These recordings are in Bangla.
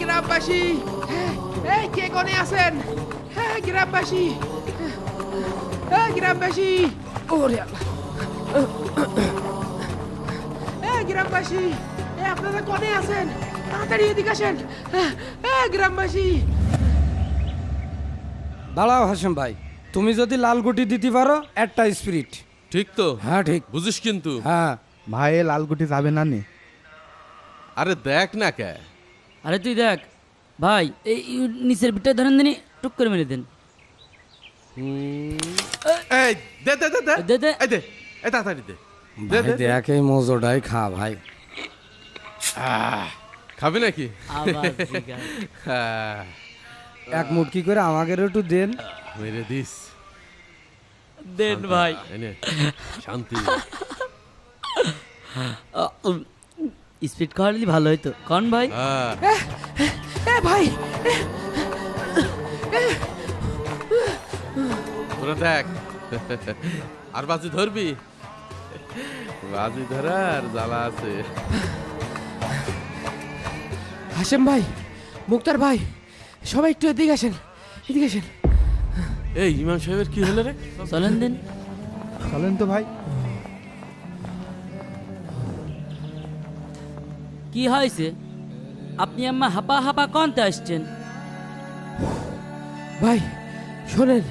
গ্রামবাসী, এই কে কোনে আছেন? গ্রামবাসী, গ্রামবাসী, ওরে আল্লাহ, গ্রামবাসী, আপনারা কোনে আছেন? তাড়াতাড়ি এদিকে আসেন, গ্রামবাসী। দাঁড়াও হাসেম ভাই, তুমি যদি লাল গুটি দিতে পারো একটা স্পিরিট। ঠিক তো? হ্যাঁ ঠিক। বুঝিস কিন্তু? হ্যাঁ ভাই এ লালগুটি যাবে না নি? আরে দেখ না কে। আরে তুই দেখ ভাই, এই নিচের বিটটা ধরেন দিনই টুক করে মেরে দেন। এই দে দে দে দে দে দে। এই দে, এই তাড়াতাড়ি দে। দে ভাই দে দে। দেখ এই মজোটাই খা ভাই। খাবি নাকি? আবার জিগা। এক মুটকি করে আমাকে একটু দেন। মেরে দিস। দেন ভাই। এনে শান্তি। স্পিড খাওয়ালে ভালো হইতো, কন ভাই? ভাই, তোরা দেখ, আর বাজি ধরবি? বাজি ধরার জ্বালা আছে। হাসেম ভাই, মুক্তার ভাই, সবাই একটু এদিকে আসেন, এদিকে আসেন। এই ইমাম সাহেবের কি হলো রে? চলেন দিন। চলেন তো ভাই। কি হয়েছে? আপনি আম্মা হাপা হাপা কনতে আসছেন? ভাই শোনেন,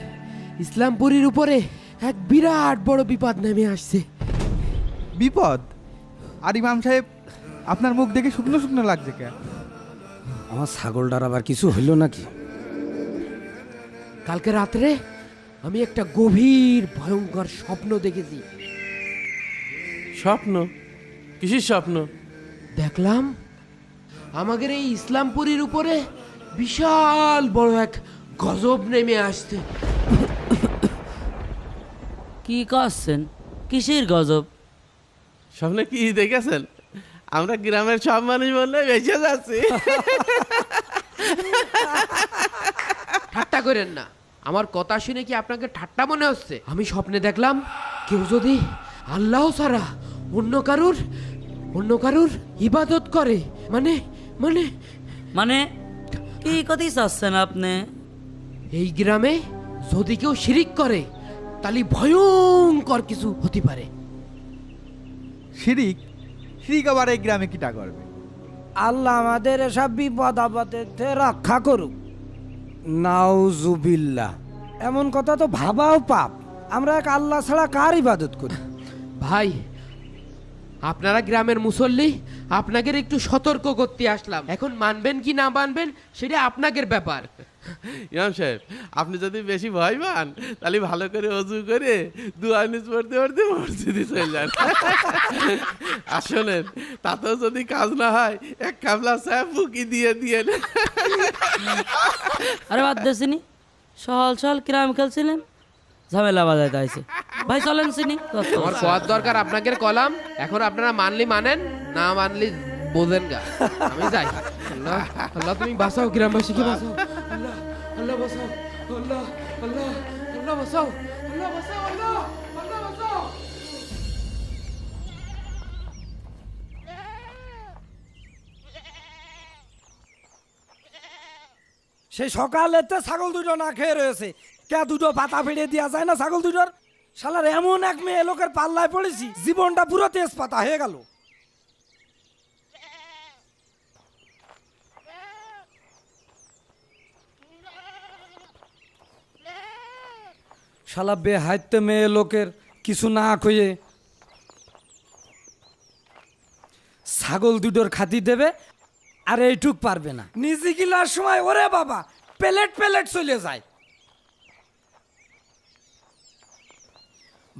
ইসলামপুরীর উপরে এক বিরাট বড় বিপদ নেমে আসছে। বিপদ? আর ইমাম সাহেব আপনার মুখ দেখে শুকনো শুকনো লাগছে কে? আমার ছাগলটার আবার কিছু হইল নাকি? কালকে রাত্রে আমি একটা গভীর ভয়ঙ্কর স্বপ্ন দেখেছি। স্বপ্ন? কিসের স্বপ্ন? দেখলাম আমাদের এই ইসলামপুরীর উপরে বিশাল বড় এক গজব নেমে আসছে। কি করছেন? কিসের গজব? স্বপ্নে কি দেখেছেন? আমরা গ্রামের সব মানুষ বললে বেঁচে যাচ্ছি। ঠাট্টা করেন না, আমার কথা শুনে কি আপনাকে ঠাট্টা মনে হচ্ছে? আমি স্বপ্নে দেখলাম কেউ যদি আল্লাহ ছাড়া অন্য কারুর ইবাদত করে, মানে মানে মানে কি কথাই চাচ্ছেন আপনি? এই গ্রামে যদি কেউ শিরিক করে তাহলে ভয়ঙ্কর কিছু হতে পারে। শিরিক? শিরিক আবার এই গ্রামে কিটা করবে? আল্লাহ আমাদের এসব বিপদ আপদে রক্ষা করুক। নাউজুবিল্লাহ, এমন কথা তো ভাবাও পাপ। আমরা এক আল্লাহ ছাড়া কার ইবাদত করি? ভাই, আপনারা গ্রামের মুসল্লি, আপনাকে একটু সতর্ক করতে আসলাম। এখন মানবেন কি না মানবেন সেটা আপনাদের ব্যাপার। ইমাম সাহেব, আপনি যদি বেশি ভয় পান তাহলে ভালো করে অজু করে দুয়া নিজ পড়তে পড়তে মসজিদে চলে যান। আর শোনেন, তাতেও যদি কাজ না হয় এক কামলা চা ফুকি দিয়ে দিয়ে। আরে বাদ দেছিনি, সহল সহল কিরাম খেলছিলেন, ঝামেলা বাজাইতে আইছে। ভাই চলেন চিনি। আমার কোয়ার দরকার আপনাদের কলাম। এখন আপনারা মানলি মানেন, না মানলি বোঝেন গা। আমি যাই। আল্লাহ আল্লাহ, তুমি বাঁচাও, গ্রামবাসীকে বাঁচাও। আল্লাহ আল্লাহ বাঁচাও, আল্লাহ আল্লাহ আল্লাহ বাঁচাও, আল্লাহ বাঁচাও, আল্লাহ আল্লাহ বাঁচাও। সেই সকালে তো ছাগল দুটো না খেয়ে রয়েছে, কে দুটো পাতা ফেড়ে দেওয়া যায় না ছাগল দুটোর? শালার এমন এক মেয়ে লোকের পাল্লায় পড়েছি, জীবনটা পুরো তেজ পাতা হয়ে গেল। শালা বেহাইতে মেয়ে লোকের কিছু না কইয়ে ছাগল দুটোর খাতি দেবে, আর এইটুক পারবে না। নিজে গিলার সময় ওরে বাবা প্লেট প্লেট চলে যায়।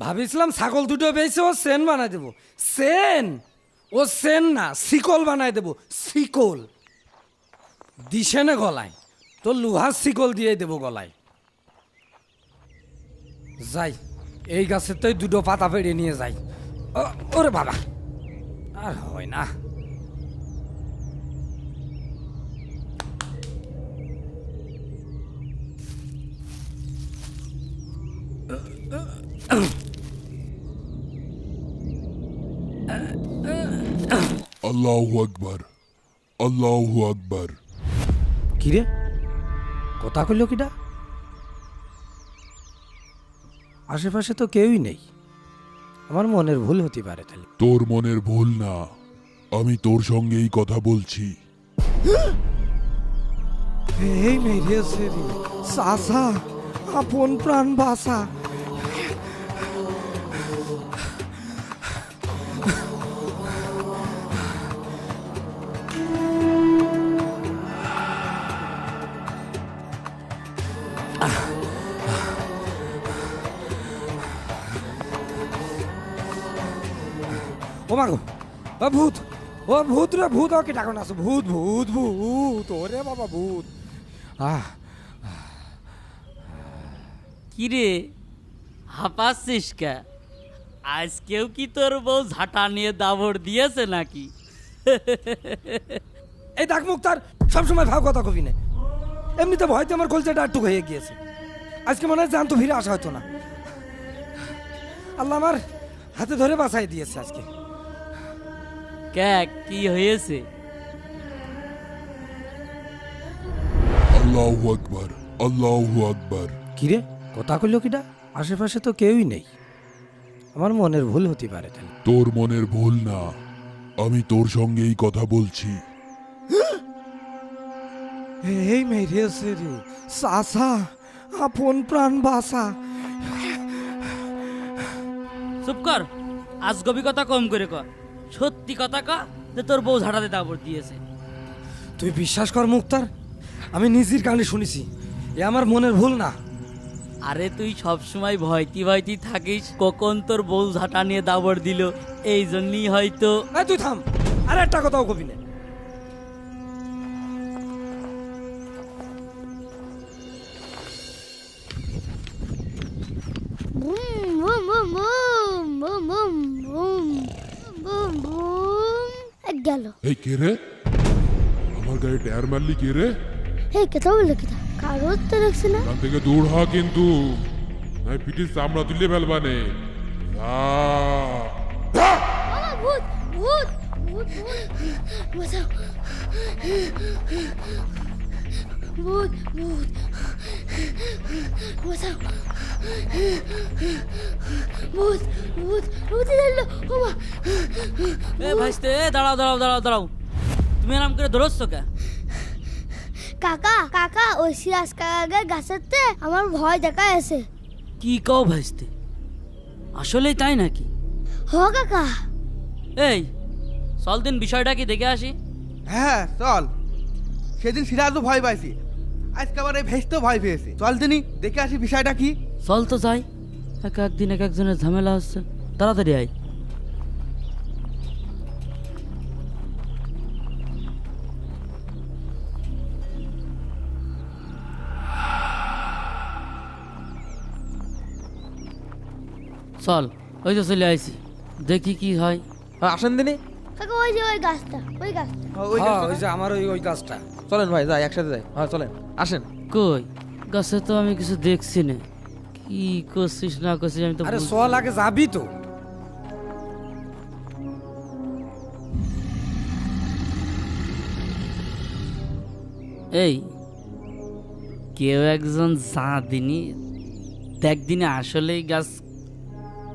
ভাবিছিলাম ছাগল দুটো বেঁচে ও সেন বানাই দেবো। সেন? ও সেন না, শিকল বানাই দেবো। শিকল দিশে না গলায়, তো লোহার শিকল দিয়ে দেবো গলায়। যাই, এই গাছের তো দুটো পাতা পেড়ে নিয়ে যাই। ওরে বাবা, আর হয় না। Allahu Akbar. Allahu Akbar. কিরে কথা কইল কিটা? আশেপাশে তো কেউই নেই, আমার মনের ভুল হতে পারে তাহলে। তোর মনের ভুল না, আমি তোর সঙ্গেই কথা বলছি। এই মেরেছে রে সাসা, আপন প্রাণ বাসা। ও মাগো, ও ভূত, ও ভূত রে ভূত, ওকে ডাকো না, ভূত ভূত ভূত, ওরে বাবা ভূত। কিরে হাঁপাচ্ছিস কে? আজকেও কি তোর বউ ঝাঁটা নিয়ে দাবড় দিয়েছে নাকি? এই ডাক মুক্তার, সবসময় ভাব কথা কবি না। এমনিতে ভয়তে আমার কলচাটা একটু হয়ে গিয়েছে। আজকে মনে হয় জান তো ফিরে আসা হতো না। আল্লাহ আমার হাতে ধরে বাঁচাই দিয়েছে আজকে। ক্যাক কি হয়েছে? আল্লাহু আকবার, আল্লাহু আকবার। কিরে কথা কইল কিটা? আশেপাশে তো কেউই নেই, আমার মনের ভুল হতে পারে তাহলে। তোর মনের ভুল না, আমি তোর সঙ্গেই কথা বলছি। এই মেরেছে রে সাসা, আপন প্রাণ বাসা। চুপ কর, আজগবি কথা কম করে ক। সত্যি কথা ক যে তোর বউ ঝাঁটাতে দাবড় দিয়েছে। তুই বিশ্বাস কর মুক্তার, আমি নিজের কানে শুনেছি, এ আমার মনের ভুল না। আরে তুই সবসময় ভয়তি ভয়তি থাকিস, কখন তোর বউ ঝাঁটা নিয়ে দাবড় দিল, এই জন্যই হয়তো। এই তুই থাম, আর একটা কথাও কবি না। Boom boom boom boom boom boom boom boom গেল। এই কে রে, আমার গায়ে টায়ার মারলি কে রে? হে কেতা বলে কেতা, কারো তো দেখছি না। এখান থেকে দূর হ কিন্তু, নাই পিটির চামড়া তুলে ফেলবানে। ভূত ভূত ভূত বাঁচাও, ভূত ভূত বাঁচাও, ভূত ভূত ভূত ধরলো। ও মা, এ ভাইস্তে, এ দাঁড়াও দাঁড়াও দাঁড়াও দাঁড়াও, তুমি আরাম করে ধরছ কে? কাকা কাকা ওই সিরাজ কাকার গাছেতে আমার ভয় দেখা আছে। কি কও ভাইস্তে, আসলেই তাই নাকি? হ কাকা। এই চল দিন বিষয়টা কি দেখে আসি। হ্যাঁ চল, সেদিন সিরাজও ভয় পাইছি, আজকে আবার এই ভেস্তেও ভয় পেয়েছি। চল দিনই দেখে আসি বিষয়টা কি। চল তো যাই, এক একদিন এক একজনের ঝামেলা হচ্ছে, তাড়াতাড়ি আয়। চল, ওই তো চলে আইছি, দেখি কি হয়। আসেন দিনই, কাকা ওই যে ওই গাছটা, ওই গাছটা। হ্যাঁ, ওই যে আমার ওই গাছটা। চলেন ভাই যাই, একসাথে যাই। হ্যাঁ চলেন, আসেন। কই গাছে তো আমি কিছু দেখছি না, কি করছিস না করছিস আমি তো আরে বুঝতে- সোয়া লাগে যাবি তো। এই কেউ একজন যা দিনই দেখ দিনে আসলেই গাছ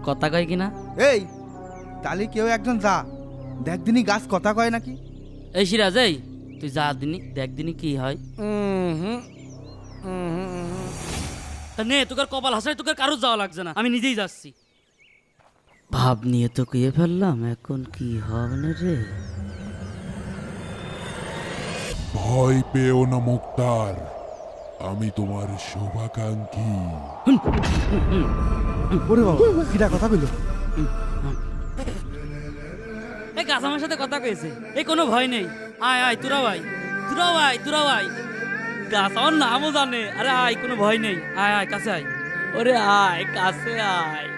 কথা কয় কিনা। এই তাহলে কেউ একজন যা দেখ দিনই গাছ কথা কয় নাকি। এই সিরাজ, এই তুই যা দিনই দেখ দিনই কি হয়। তা নে, তোকে কপাল হাসায়, তোকে কারো যাওয়া লাগছে না, আমি নিজেই যাচ্ছি। ভাব নিয়ে তো কুয়ে ফেললাম, এখন কি হবে না রে। ভয় পেও না মুক্তার, আমি তোমার শুভাকাঙ্ক্ষী। ওরে বাবা, কিটা কথা বললো? এই গাছ আমার সাথে কথা কয়েছে, এই কোনো ভয় নেই। আয় আয় তোরা ভাই, তোরা ভাই, তোরা ভাই। গাছ আমার নামও জানে। আরে আয়, কোনো ভয় নেই, আয় আয় কাছে আয়। ওরে আয় কাছে আয়,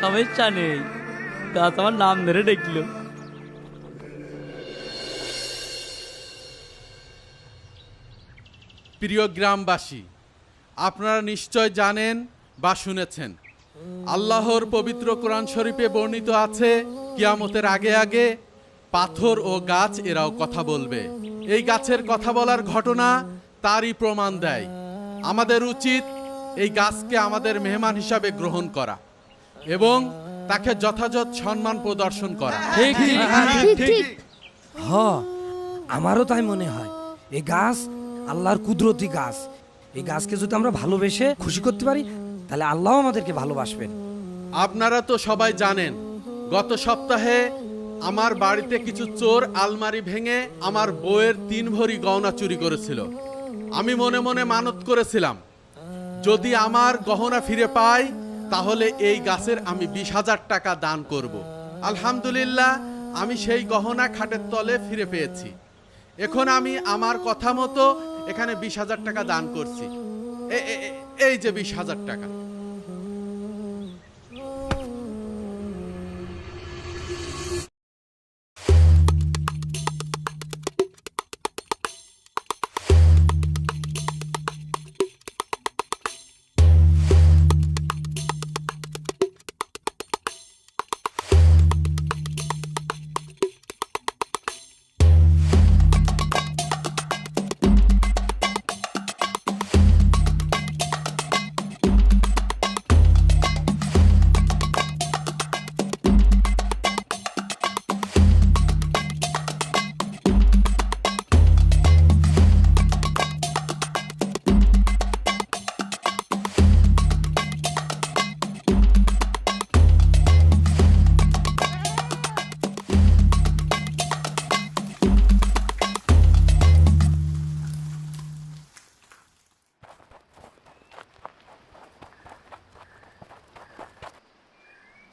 সমস্যা নেই। গাছ আমার নাম ধরে দেখলো। প্রিয় গ্রামবাসী, আপনারা নিশ্চয় জানেন বা শুনেছেন, আল্লাহর পবিত্র কোরআন শরীফে বর্ণিত আছে, কিয়ামতের আগে আগে পাথর ও গাছ এরাও কথা বলবে। এই গাছের কথা বলার ঘটনা তারই প্রমাণ দেয়। আমাদের উচিত এই গাছকে আমাদের মেহমান হিসাবে গ্রহণ করা এবং তাকে যথাযথ সম্মান প্রদর্শন করা। ঠিক ঠিক ঠিক হ আমারও তাই মনে হয়। এই গাছ আল্লাহর কুদরতি গাছ। এই গাছকে যদি আমরা ভালোবেসে খুশি করতে পারি তাহলে আল্লাহ আমাদেরকে ভালোবাসবেন। আপনারা তো সবাই জানেন, গত সপ্তাহে আমার বাড়িতে কিছু চোর আলমারি ভেঙে আমার বউয়ের 3 ভরি গয়না চুরি করেছিল। আমি মনে মনে মানত করেছিলাম, যদি আমার গহনা ফিরে পাই তাহলে এই গাছের আমি 20,000 টাকা দান করব। আলহামদুলিল্লাহ, আমি সেই গহনা খাটের তলে ফিরে পেয়েছি। এখন আমি আমার কথা মতো এখানে 20,000 টাকা দান করছি। এই যে 20,000 টাকা।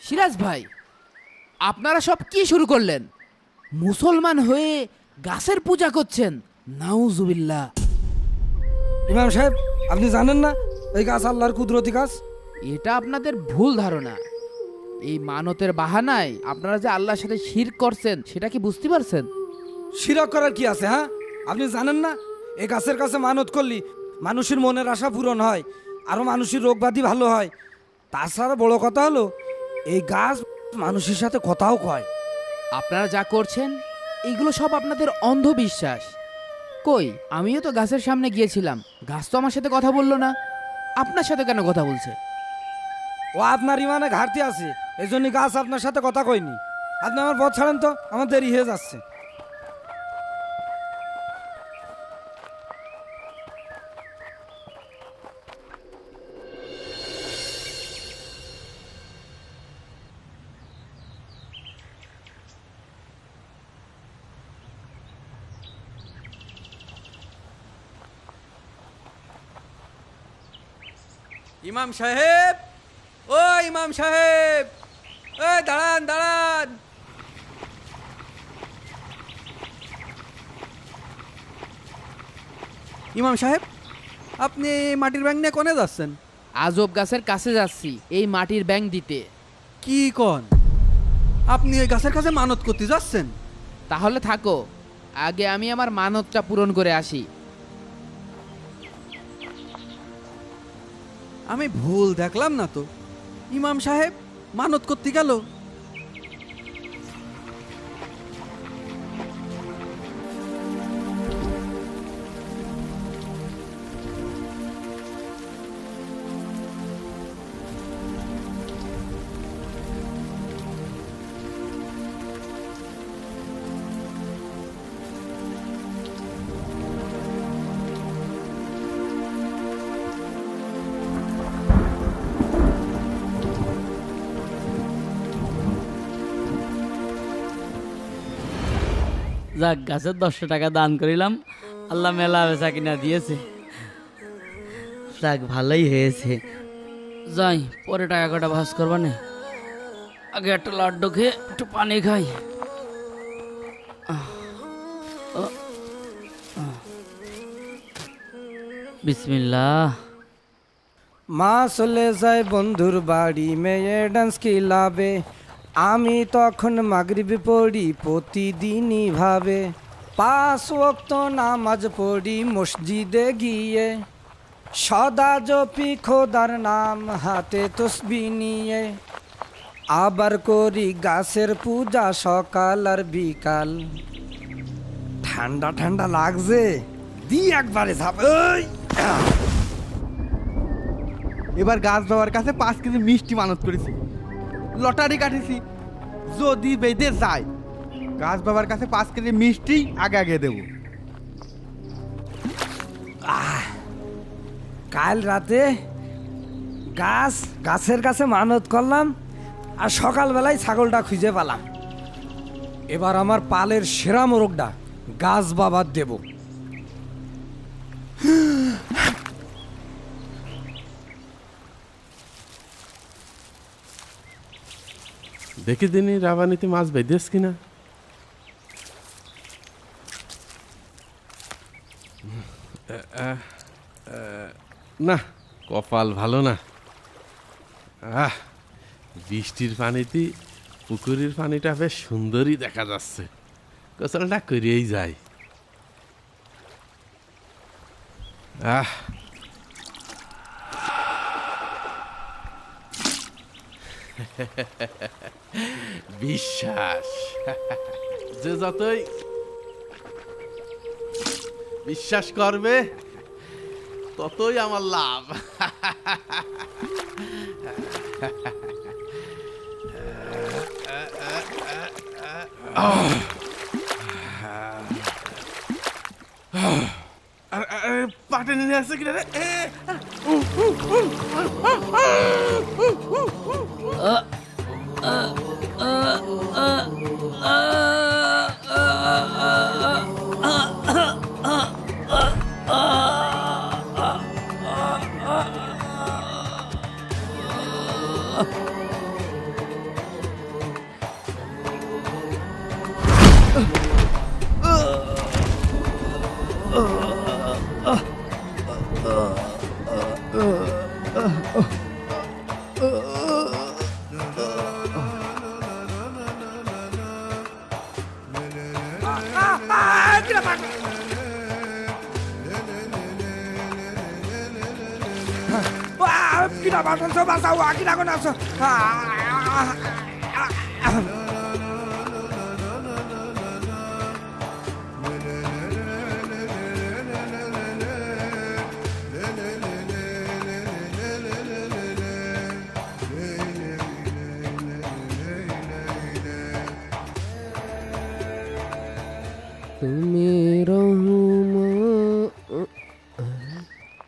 সিরাজ ভাই, আপনারা সব কি শুরু করলেন? মুসলমান হয়ে গাছের পূজা করছেন? নাউজুবিল্লাহ। ইমাম সাহেব, আপনি জানেন না এই গাছ আল্লাহর কুদরতি গাছ? এটা আপনাদের ভুল ধারণা। এই মানতের বাহানায় আপনারা যে আল্লাহর সাথে শিরক করছেন সেটা কি বুঝতে পারছেন? শিরক করার কি আছে? হ্যাঁ, আপনি জানেন না এই গাছের কাছে মানত করলি মানুষের মনের আশা পূরণ হয়, আরো মানুষের রোগ ব্যাধি ভালো হয়। তাছাড়া বড় কথা হলো এই গাছ মানুষের সাথে কথাও কয়। আপনারা যা করছেন এগুলো সব আপনাদের অন্ধবিশ্বাস। কই, আমিও তো গাছের সামনে গিয়েছিলাম, গাছ তো আমার সাথে কথা বললো না। আপনার সাথে কেন কথা বলছে? ও আপনার ইমানে ঘাটতি আছে, এই জন্য গাছ আপনার সাথে কথা কয়নি। আপনি আমার পথ ছাড়েন তো, আমার দেরি হয়ে যাচ্ছে। ইমাম সাহেব, ও ইমাম সাহেব, দাঁড়ান দাঁড়ান। ইমাম সাহেব, আপনি মাটির ব্যাংক নিয়ে কোনে যাচ্ছেন? আজব গাছের কাছে যাচ্ছি এই মাটির ব্যাঙ দিতে। কি কন? আপনি ওই গাছের কাছে মানত করতে যাচ্ছেন? তাহলে থাকো, আগে আমি আমার মানতটা পূরণ করে আসি। আমি ভুল দেখলাম না তো? ইমাম সাহেব মানত করতে গেল? যাক, গাছের 10 টাকা দান করিলাম, আল্লাহ মেলা বেচা কিনা দিয়েছে। যাক, ভালোই হয়েছে। যাই, পরে টাকা কটা ভাস করবা না, আগে একটা লাড্ডু খেয়ে একটু পানি খাই। বিসমিল্লাহ। মা চলে যায় বন্ধুর বাড়ি, মেয়ে ডান্স কিলাবে। আমি তখন মাগরিব পড়ি প্রতিদিনই ভাবে। 5 ওয়াক্ত নামাজ পড়ি মসজিদে গিয়ে। সদা জপি খোদার নাম হাতে তসবিহ নিয়ে। আবার করি গাছের পূজা সকাল আর বিকাল। ঠান্ডা ঠান্ডা লাগছে, দি একবারে ঝাপ এই এবার গাছ বাবার কাছে 5 কেজি মিষ্টি মানত করেছি, লটারি কাটেছি, যদি বেঁধে যায় গাছ বাবার কাছে 5 কেজি মিষ্টি আগে আগে দেবো। কাল রাতে গাছের কাছে মানত করলাম আর সকালবেলায় ছাগলটা খুঁজে পেলাম। এবার আমার পালের সেরা মোরগটা গাছ বাবার দেব। দেখি দিনি রাবানিতে মাছ বেঁধেস কিনা। না, কপাল ভালো না। বৃষ্টির পানিতে পুকুরের পানিটা বেশ সুন্দরই দেখা যাচ্ছে, গোসলটা করিয়েই যায়। বিশ্বাস যে যতই বিশ্বাস করবে ততই আমার লাভ। পাটে নিয়ে আসছে কিনা রে? কিনা বাসনছো বাঁচাও, কিনা কোন আছো? তুমি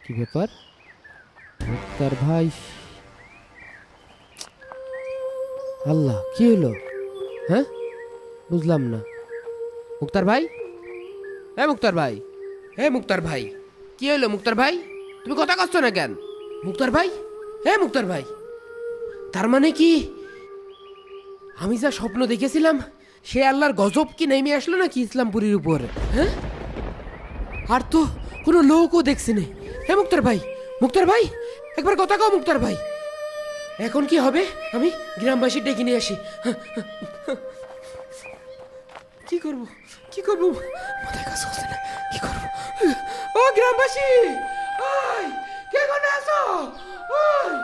কি ব্যাপার মুক্তার ভাই? আল্লাহ, কি হলো? হ্যাঁ, বুঝলাম না। মুক্তার ভাই, মুক্তার ভাই, মুক্তার ভাই, কি হলো মুক্তার ভাই? তুমি কথা কচ্ছ না কেন? মুক্তার ভাই, মুক্তার ভাই, তার মানে কি আমি যা স্বপ্ন দেখেছিলাম সে আল্লাহর গজব কি নেমে আসলো নাকি ইসলামপুরীর উপর? হ্যাঁ, আর তো কোনো লোকও দেখছি না। মুক্তার ভাই, মুক্তার ভাই, একবার কথা কও মুক্তার ভাই। এখন কি হবে? আমি গ্রামবাসী ডেকে নিয়ে আসি। কি করব, কি করব, মাথায় কাজ করছে না, কি করব? ও গ্রামবাসী, ওই কে কোনে আছো? ওই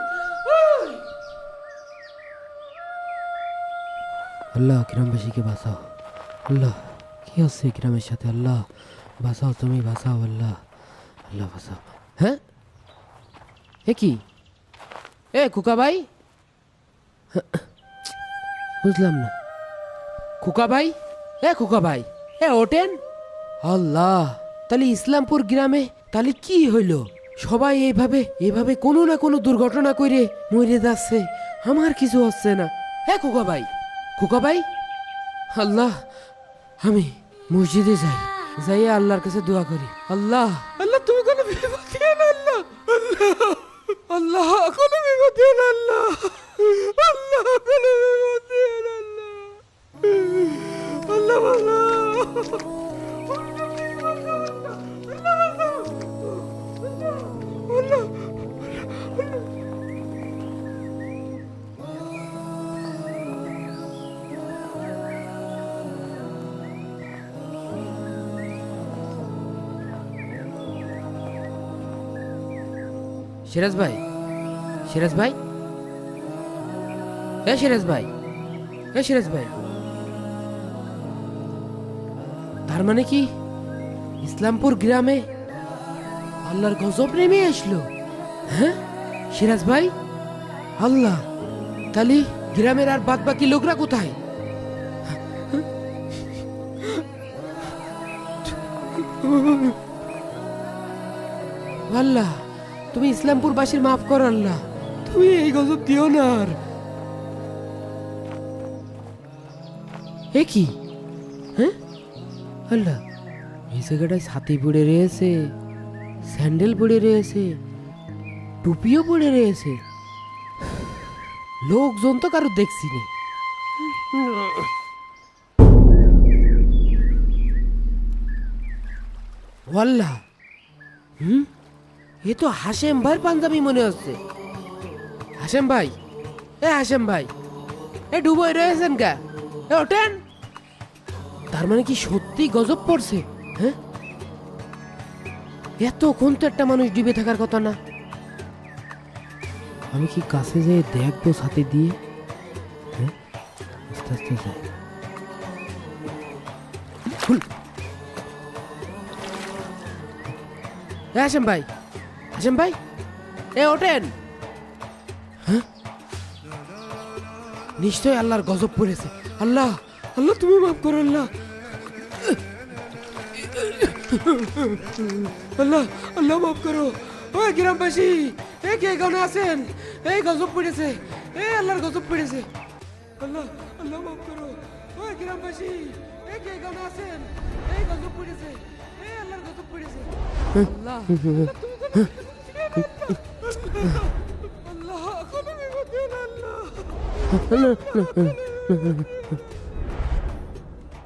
ওই, আল্লাহ গ্রামবাসীকে বাঁচাও। আল্লাহ, কি হচ্ছে গ্রামের সাথে? আল্লাহ বাঁচাও, তুমি বাঁচাও, আল্লাহ, আল্লাহ বাঁচাও। হ্যাঁ, কি খোকা ভাই? বুঝলাম না। খোকা ভাই, খোকা ভাই, ওঠেন। আল্লাহ, তাহলে ইসলামপুর গ্রামে তাহলে কি হইল? সবাই এইভাবে কোনো না কোনো দুর্ঘটনা করে মরে যাচ্ছে, আমার কিছু হচ্ছে না। খোকা ভাই, খোকা ভাই, আল্লাহ, আমি মসজিদে যাই আল্লাহর কাছে দোয়া করি। আল্লাহ, আল্লাহ তুমি কোনো বিপদ দিও না, আল্লাহ, আল্লাহ, আল্লাহ কোনো বিপদ দিও না, আল্লাহ, আল্লাহ কোনো বিপদ দিও না, আল্লাহ, আল্লাহ, আল্লাহ, সিরাজ ভাই, সিরাজ ভাই, সিরাজ ভাই, সিরাজ ভাই, তার মানে কি ইসলামপুর গ্রামে আল্লাহর গজব নেমে আসলো। হ্যাঁ সিরাজ ভাই, আল্লাহ, তাহলে গ্রামের আর বাদ বাকি লোকরা কোথায়? আল্লাহ, তুমি ইসলামপুরবাসীর মাফ করো আল্লাহ, তুমি এই গজব দিও না আর। এ কি? হ্যাঁ আল্লাহ, এই জায়গাটায় ছাতি পড়ে রয়েছে, স্যান্ডেল পড়ে রয়েছে, টুপিও পড়ে রয়েছে, লোকজন তো কারো দেখছি না। আল্লাহ, এ তো হাশেম ভাইয়ের পাঞ্জাবি মনে হচ্ছে। হাশেম ভাই, এ হাশেম ভাই, এ ডুবোয় রয়েছেন কা? এ ওঠেন। তার মানে কি সত্যি গজব পড়ছে? হ্যাঁ, এতক্ষণ তো একটা মানুষ ডুবে থাকার কথা না। আমি কি কাছে যেয়ে দেখবো সাথে দিয়ে? হ্যাঁ, আস্তে আস্তে যাই। হাশেম ভাই, হাশেম ভাই, এ ওঠেন। হ্যাঁ, নিশ্চয় আল্লাহর গজব পড়েছে। আল্লাহ, আল্লাহ তুমি মাফ করো আল্লাহ। আল্লাহ, আল্লাহ মাফ করো। ওই গ্রামবাসী, এ কে এখানে আছেন? এই গজব পড়েছে, এই আল্লাহর গজব পড়েছে। আল্লাহ, আল্লাহ মাফ করো। ওই গ্রামবাসী, এ কে এখানে আছেন? এই গজব পড়েছে, এই আল্লাহর গজব পড়েছে। আল্লাহ, আল্লাহ, কোনো বিপদ দিও না আল্লাহ।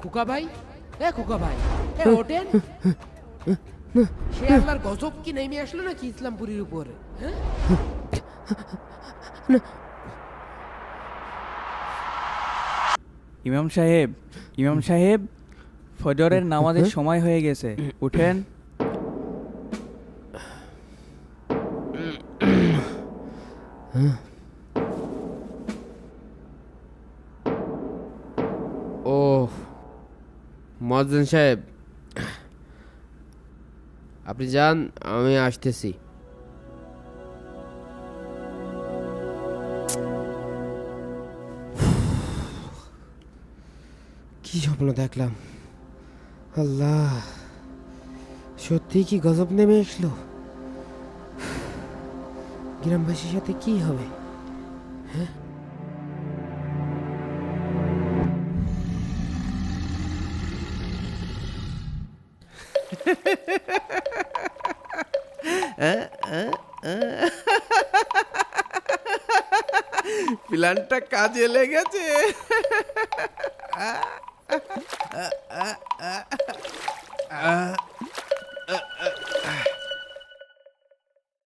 খোকা ভাই, এ খোকা ভাই, এ ওঠেন। সে আল্লাহর গজব কি নেমে আসলো নাকি ইসলামপুরের উপর? হ্যাঁ, ইমাম সাহেব, ইমাম সাহেব, ফজরের নামাজের সময় হয়ে গেছে, উঠেন। ও মুয়াজ্জিন সাহেব, আপনি যান, আমি আসতেছি। কি স্বপ্ন দেখলাম? আল্লাহ, সত্যি কি গজব নেমে আসলো? গ্রামবাসীর সাথে কি হবে? হ্যাঁ, প্ল্যানটা কাজে লেগেছে।